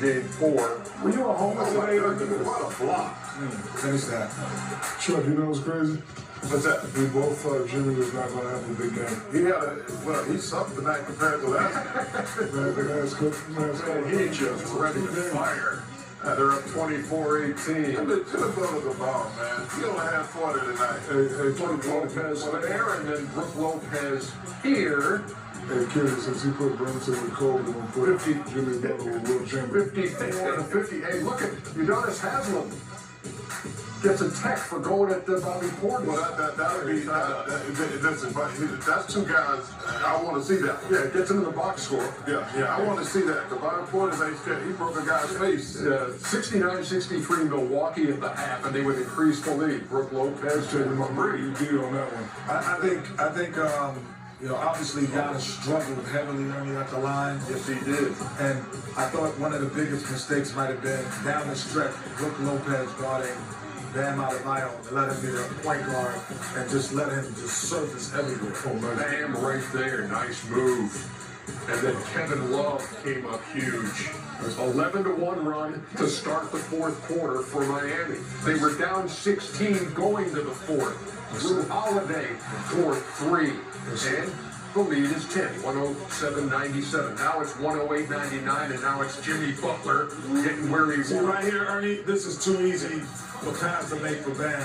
Game 4. Were you a homer today or What a block. Finish that. Chuck, you know what's crazy? What's that? We both thought Jimmy was not going to have a big game. He sucked tonight compared to last Man, he just ready to fire? They're up 24-18. Should have gone to the ball, man. He only had 40 tonight. Hey, Brooke Lopez there, and then Brooke Lopez here. Hey, Kerry, since he put Brunson with Cole, we're going to put Jimmy Butler with Will Chamberlain. 54 to 50. Hey, look at Udonis Haslem. Gets a tech for going at Bobby Portis. Well, that's two guys. I want to see that. Yeah, it gets him in the box score. Yeah, I want to see that. The Bobby Portis ain't scared. He broke a guy's face. 69-63 Milwaukee at the half, and they would increase the lead. Brooke Lopez to Marie. You did on that one. I think, obviously Giannis struggled heavily early at the line. Yes, he did. And I thought one of the biggest mistakes might have been down the stretch, Brooke Lopez guarding Bam Adebayo, and let him be a point guard and just let him just surface everywhere. Bam right there, nice move. And then Kevin Love came up huge. 11-1 run to start the fourth quarter for Miami. They were down 16 going to the fourth. Drew Holiday for 3. And the lead is 10, 107-97. Now it's 108-99, and now it's Jimmy Butler getting where he See wants. right here, Ernie, this is too easy for pass to make for Bam.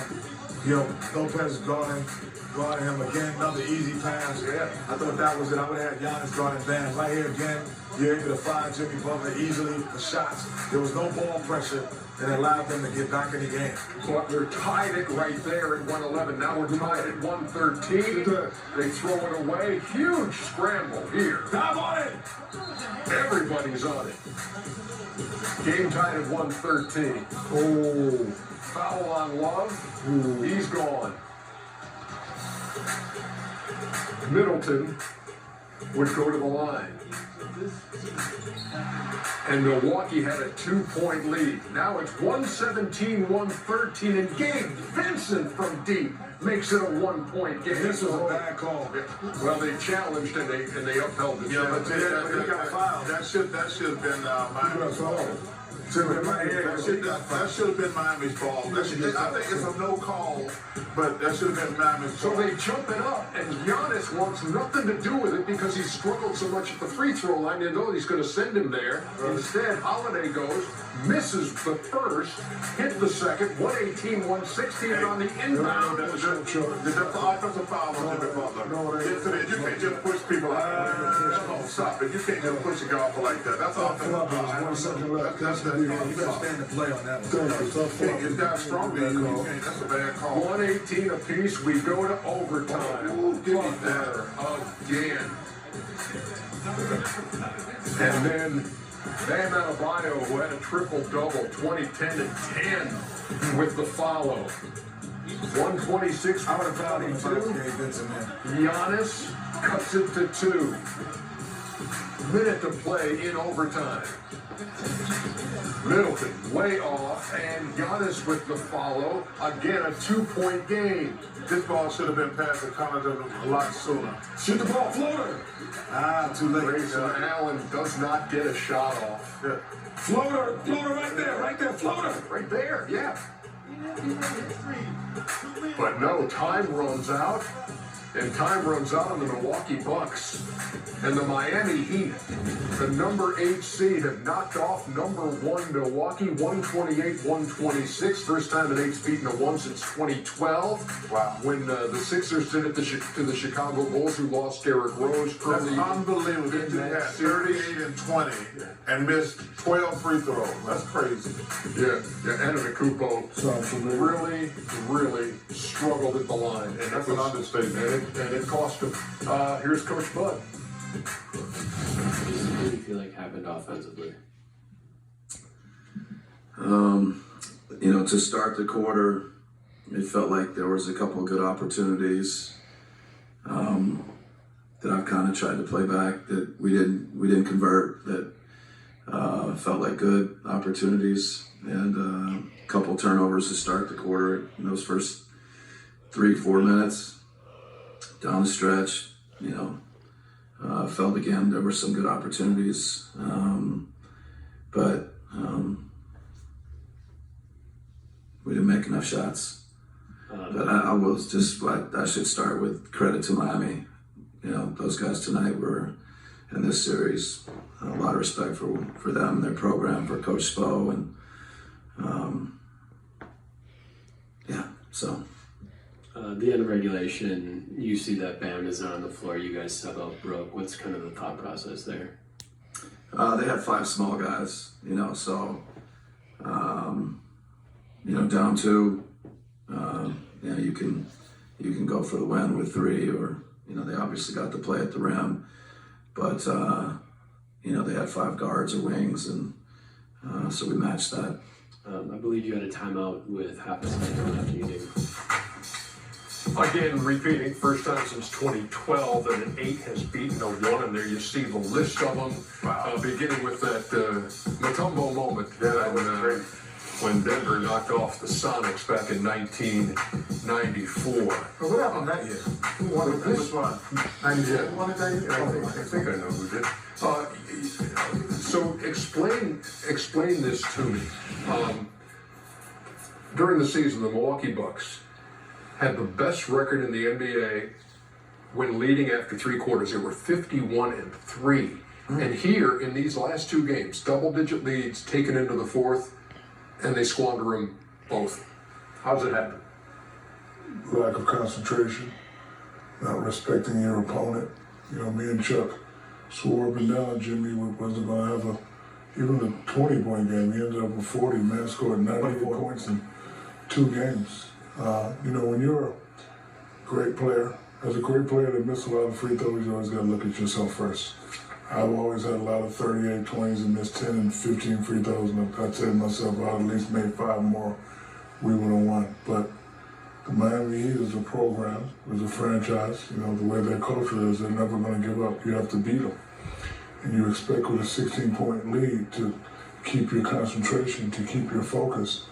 Lopez guarding him again, another easy pass. Yeah. I thought that was it. I would have had Giannis guarding Bam. Right here again, you're able to find Jimmy Butler easily for shots. There was no ball pressure, and it allowed them to get back in the game. Butler tied it right there at 111. Now we're tied at 113. They throw it away. Huge scramble here. Dive on it! Everybody's on it. Game tied at 113. Oh, foul on Love. Ooh. He's gone. Middleton would go to the line. And Milwaukee had a 2-point lead. Now it's 117-113, and Gabe Vincent from deep makes it a 1-point game. This was a bad call. Well, they challenged and they upheld it. Yeah, but he got fouled. that should have been Miami's ball. That should have been Miami's ball. I think it's a no call, but that should have been Miami's So ball. they jump it up, and Giannis wants nothing to do with it because he's struggled so much at the free throw line. You know he's going to send him there. Instead, Holiday goes, misses the first, hit the second, 118-116 on the inbound. That's the offensive foul on Jimmy Butler. You can't just push people out. Stop it. You can't just push a golfer like that. That's offensive foul. You better stand and play on that one. It's got strong lead. That's a bad call. 118 apiece. We go to overtime. Ooh, give me that. Again. And then Bam Adebayo, who had a triple-double, 20, 10, and 10 with the follow. 126, I would have fouled him if I was Gabe Vincent, man. Giannis cuts it to 2. Minute to play in overtime. Middleton way off, and Giannis with the follow. Again, a 2-point game. This ball should have been passed to Connaughton a lot sooner. Shoot the ball, floater! Too late. Grayson Allen does not get a shot off. Yeah. Floater right there, floater! Right there, yeah. But no, time runs out. And time runs out on the Milwaukee Bucks. And the Miami Heat, the number 8 seed, have knocked off number 1 Milwaukee, 128-126. First time an 8's beaten a 1 since 2012. Wow. When the Sixers did it to the Chicago Bulls, who lost Derrick Rose. That's unbelievable. They had 38 and 20 and missed 12 free throws. That's crazy. Yeah, Antetokounmpo really struggled at the line. And That's an understatement. And it cost him. Here's Coach Bud. What do you feel like happened offensively? To start the quarter, it felt like there was a couple of good opportunities that I've kind of tried to play back that we didn't convert. That felt like good opportunities, and a couple turnovers to start the quarter in those first 3-4 minutes. Down the stretch, felt again there were some good opportunities, but enough shots. But I will just, I should start with credit to Miami. You know, those guys tonight were in this series. A lot of respect for them, their program, for Coach Spo, and yeah, so. The end of regulation, you see that Bam is not on the floor, you guys sub out Brook. What's kind of the thought process there? They had 5 small guys, you know, so, you know, down 2, you know, you can go for the win with 3, or, you know, they obviously got to play at the rim, but, you know, they had 5 guards or wings, and so we matched that. I believe you had a timeout with half a second left, and you didn't. Again, repeating, first time since 2012 that an 8 has beaten a 1, and there you see the list of them, beginning with that Mutombo moment when Denver knocked off the Sonics back in 1994. But what happened that year? Who won it? Which one? 97. Who won it that year? I think I know who did. So explain this to me. During the season, the Milwaukee Bucks had the best record in the NBA when leading after 3 quarters. They were 51-3. And here, in these last 2 games, double-digit leads taken into the 4th, and they squander them both. How does it happen? Lack of concentration, not respecting your opponent. You know, me and Chuck swore up and down Jimmy wasn't going to have even a 20-point game. He ended up with 40. Man scored 98 points in 2 games. You know, when you're a great player, as a great player that missed a lot of free throws, you always got to look at yourself first. I've always had a lot of 38, 20s and missed 10 and 15 free throws, and I tell myself I'd at least made 5 more, we would have won. But the Miami Heat is a program, is a franchise. You know, the way their culture is, they're never going to give up. You have to beat them. And you expect with a 16-point lead to keep your concentration, to keep your focus,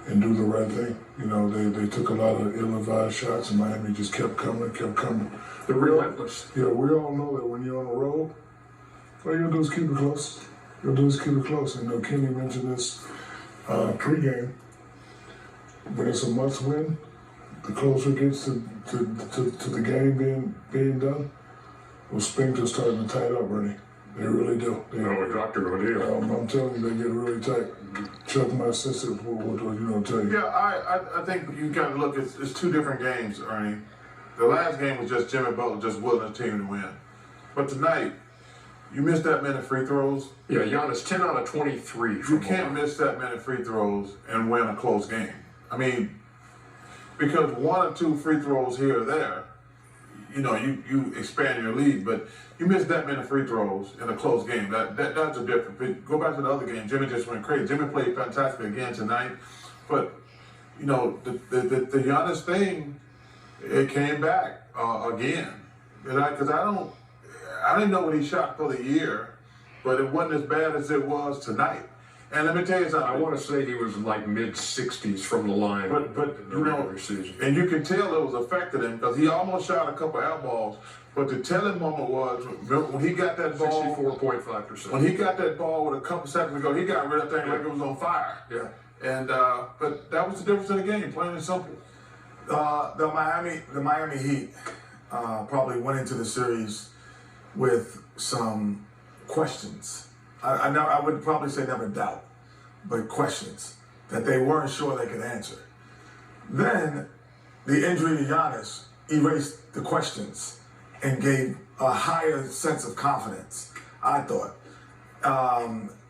and do the right thing. You know, they took a lot of ill-advised shots, and Miami just kept coming. They're relentless. Yeah, we all know that when you're on the road, all you gotta do is keep it close. And, you know, Kenny mentioned this pregame. When it's a must-win, the closer it gets to the game being done, those springs are starting to tight up, Bernie. They really do. Dr. O'Neill. I'm telling you, they get really tight. Chuck, my assistant, will tell you. Yeah, I think you got to look. It's 2 different games, Ernie. The last game was just Jimmy Butler just willing his team to win. But tonight, you missed that many free throws. Yeah, Giannis 10 out of 23. You can't miss that many free throws and win a close game. I mean, because 1 or 2 free throws here or there, you know, you expand your lead, but you miss that many free throws in a close game. That's a difference. But go back to the other game. Jimmy just went crazy. Jimmy played fantastic again tonight, but you know the Giannis thing, it came back again. Because I didn't know what he shot for the year, but it wasn't as bad as it was tonight. And let me tell you something. I want to say he was like mid-60s from the line, but in the regular season. And you can tell it was affecting him because he almost shot a couple air balls. But the telling moment was when he got that ball, 64.5%. when he got that ball with a couple seconds ago, he got rid of that thing like it was on fire. Yeah. And but that was the difference in the game, plain and simple. The Miami Heat probably went into the series with some questions. I would probably say never doubt, but questions that they weren't sure they could answer. Then the injury to Giannis erased the questions and gave a higher sense of confidence, I thought,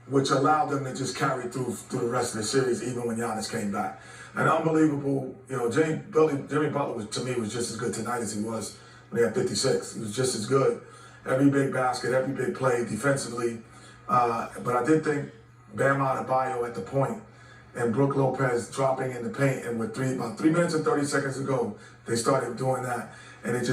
which allowed them to just carry through the rest of the series, even when Giannis came back. An unbelievable, you know, Jimmy Butler to me was just as good tonight as he was when he had 56. He was just as good. Every big basket, every big play defensively. But I did think Bam Adebayo at the point and Brook Lopez dropping in the paint, and with about 3 minutes and 30 seconds to go, they started doing that, and it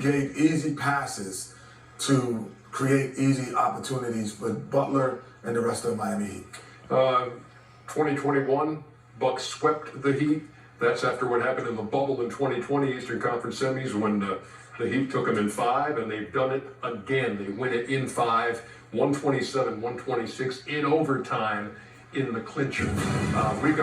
gave easy passes to create easy opportunities for Butler and the rest of the Miami Heat. 2021, Bucks swept the Heat. That's after what happened in the bubble in 2020 Eastern Conference semis when the Heat took them in 5, and they've done it again. They win it in 5, 127-126 in overtime in the clincher. We've got